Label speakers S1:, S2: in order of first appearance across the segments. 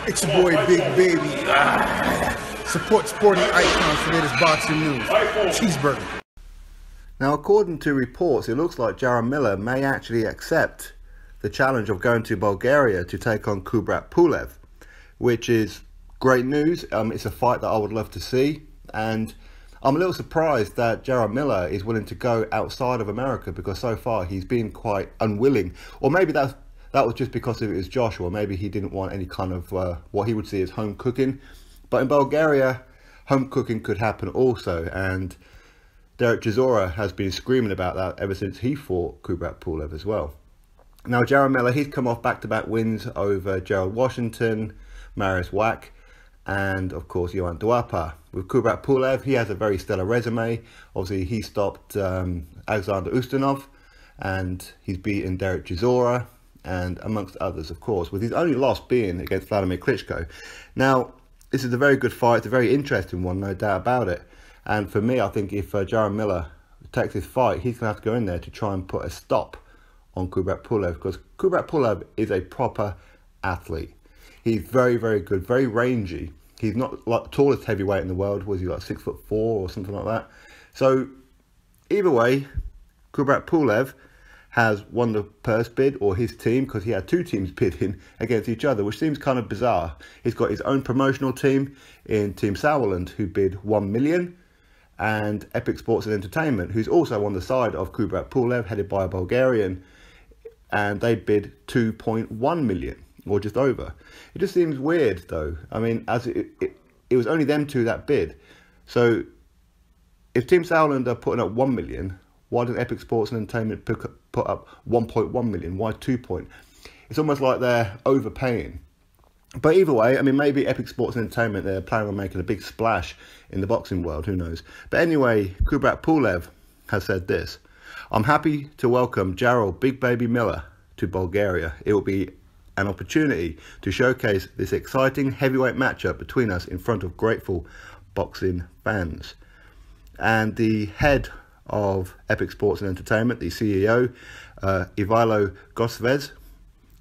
S1: It's your boy Big Baby. Support sporting icons for latest boxing news. Cheeseburger.
S2: Now, according to reports, it looks like Jarrell Miller may actually accept the challenge of going to Bulgaria to take on Kubrat Pulev, which is great news. It's a fight that I would love to see, and I'm a little surprised that Jarrell Miller is willing to go outside of America, because so far he's been quite unwilling. Or maybe that was just because it was Joshua. Maybe he didn't want any kind of what he would see as home cooking. But in Bulgaria, home cooking could happen also, and Derek Chisora has been screaming about that ever since he fought Kubrat Pulev as well. Now, Jarrell Miller, he's come off back-to-back wins over Gerald Washington, Marius Wack, and of course Johan Duapa. With Kubrat Pulev, he has a very stellar resume. Obviously, he stopped Alexander Ustinov, and he's beaten Derek Chisora, and amongst others, of course, with his only loss being against Vladimir Klitschko. Now, this is a very good fight. It's a very interesting one, no doubt about it. And for me, I think if Jarrell Miller takes this fight, he's going to have to go in there to try and put a stop on Kubrat Pulev, because Kubrat Pulev is a proper athlete. He's very, very good, very rangy. He's not like the tallest heavyweight in the world. Was he like 6'4" or something like that? So either way, Kubrat Pulev has won the purse bid, or his team, because he had two teams bidding against each other, which seems kind of bizarre. He's got his own promotional team in Team Sauerland, who bid 1 million, and Epic Sports and Entertainment, who's also on the side of Kubrat Pulev, headed by a Bulgarian, and they bid 2.1 million, or just over. It just seems weird, though. I mean, as it was only them two that bid. So if Team Sauerland are putting up 1 million, why didn't Epic Sports and Entertainment put up 1.1 million? Why 2 point? It's almost like they're overpaying. But either way, I mean, maybe Epic Sports and Entertainment, they're planning on making a big splash in the boxing world, who knows. But anyway, Kubrat Pulev has said this: "I'm happy to welcome Jarrell Big Baby Miller to Bulgaria. It will be an opportunity to showcase this exciting heavyweight matchup between us in front of grateful boxing fans." And the head of Epic Sports and Entertainment, the CEO, Ivilo Gosvez,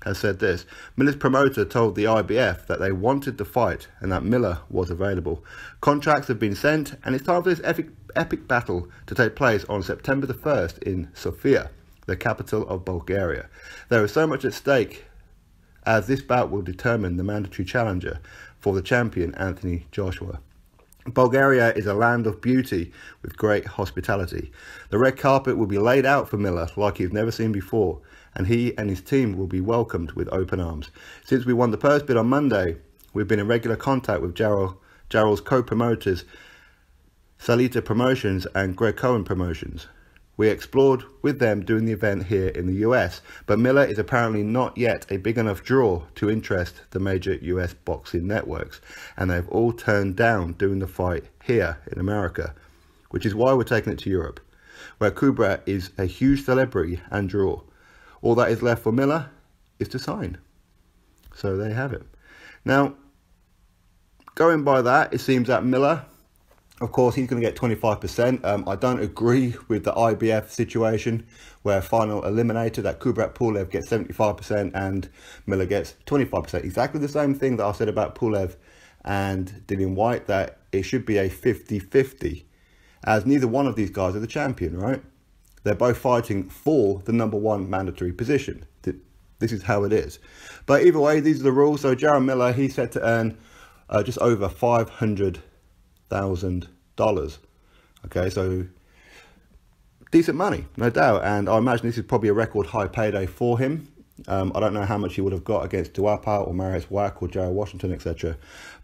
S2: has said this: "Miller's promoter told the IBF that they wanted the fight and that Miller was available. Contracts have been sent, and it's time for this epic battle to take place on September the 1st in Sofia, the capital of Bulgaria. There is so much at stake, as this bout will determine the mandatory challenger for the champion Anthony Joshua. Bulgaria is a land of beauty with great hospitality. The red carpet will be laid out for Miller like he's never seen before, and he and his team will be welcomed with open arms. Since we won the purse bid on Monday, we've been in regular contact with Jarrell's co-promoters, Salita Promotions and Greg Cohen Promotions. We explored with them doing the event here in the US, but Miller is apparently not yet a big enough draw to interest the major US boxing networks, and they've all turned down doing the fight here in America, which is why we're taking it to Europe, where Kubrat is a huge celebrity and draw. All that is left for Miller is to sign." So there you have it. Now, going by that, it seems that Miller, of course, he's going to get 25%. I don't agree with the IBF situation where final eliminator, that Kubrat Pulev gets 75% and Miller gets 25%. Exactly the same thing that I said about Pulev and Dillian Whyte, that it should be a 50-50, as neither one of these guys are the champion, right? They're both fighting for the #1 mandatory position. This is how it is. But either way, these are the rules. So Jarrell Miller, he's set to earn just over $500,000. Okay, so decent money, no doubt. And I imagine this is probably a record high payday for him. I don't know how much he would have got against Duapa or Marius Wack or Gerald Washington, etc.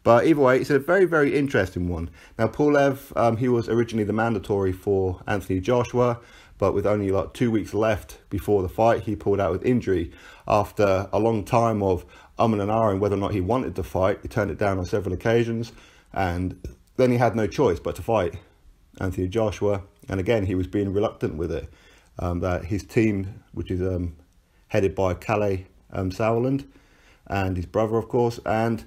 S2: But either way, it's a very, very interesting one. Now, Pulev, he was originally the mandatory for Anthony Joshua, but with only like 2 weeks left before the fight, he pulled out with injury after a long time of and ahhing whether or not he wanted to fight. He turned it down on several occasions, and then he had no choice but to fight Anthony Joshua. And again, he was being reluctant with it. That his team, which is headed by Calais Sauerland, and his brother, of course, and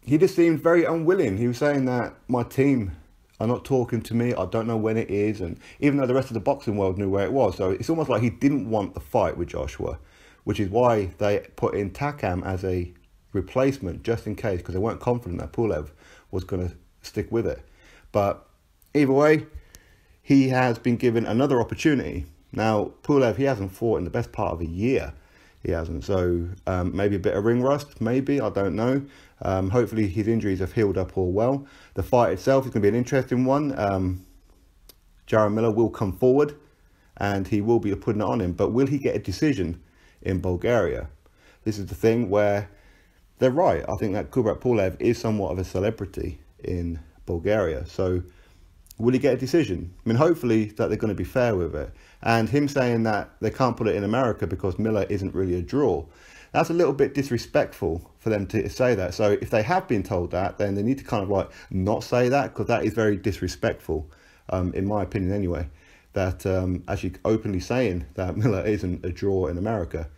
S2: he just seemed very unwilling. He was saying that my team are not talking to me, I don't know when it is, and even though the rest of the boxing world knew where it was. So it's almost like he didn't want the fight with Joshua, which is why they put in Takam as a replacement just in case, because they weren't confident that Pulev was going to stick with it. But either way, he has been given another opportunity. Now, Pulev, he hasn't fought in the best part of a year. He hasn't. So maybe a bit of ring rust, maybe, I don't know. Hopefully his injuries have healed up all well. The fight itself is going to be an interesting one. Jarrell Miller will come forward and he will be putting it on him. But will he get a decision in Bulgaria? This is the thing where they're right. I think that Kubrat Pulev is somewhat of a celebrity in Bulgaria. So will he get a decision? I mean, hopefully that they're going to be fair with it. And him saying that they can't put it in America because Miller isn't really a draw, that's a little bit disrespectful for them to say that. So if they have been told that, then they need to kind of like not say that, because that is very disrespectful, in my opinion anyway, that actually openly saying that Miller isn't a draw in America.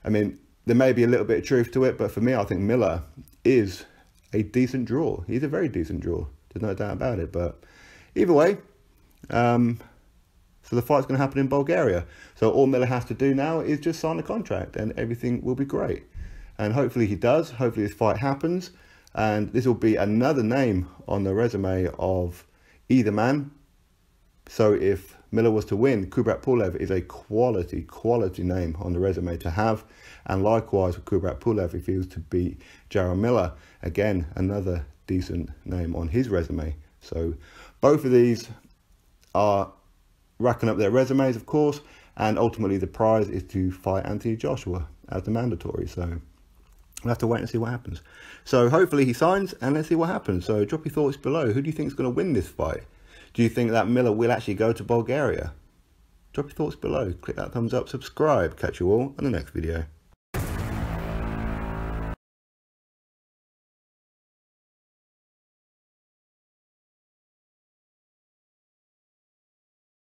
S2: I mean, there may be a little bit of truth to it, but for me, I think Miller is a decent draw. He's a very decent draw. There's no doubt about it. But either way, so the fight's going to happen in Bulgaria. So all Miller has to do now is just sign the contract and everything will be great. And hopefully he does. Hopefully this fight happens. And this will be another name on the resume of either man. So if Miller was to win, Kubrat Pulev is a quality name on the resume to have. And likewise with Kubrat Pulev, if he was to beat Jarrell Miller, again, another decent name on his resume. So both of these are racking up their resumes, of course, and ultimately the prize is to fight Anthony Joshua as the mandatory. So we'll have to wait and see what happens. So hopefully he signs, and let's see what happens. So drop your thoughts below. Who do you think is going to win this fight? Do you think that Miller will actually go to Bulgaria? Drop your thoughts below. Click that thumbs up, subscribe. Catch you all in the next video.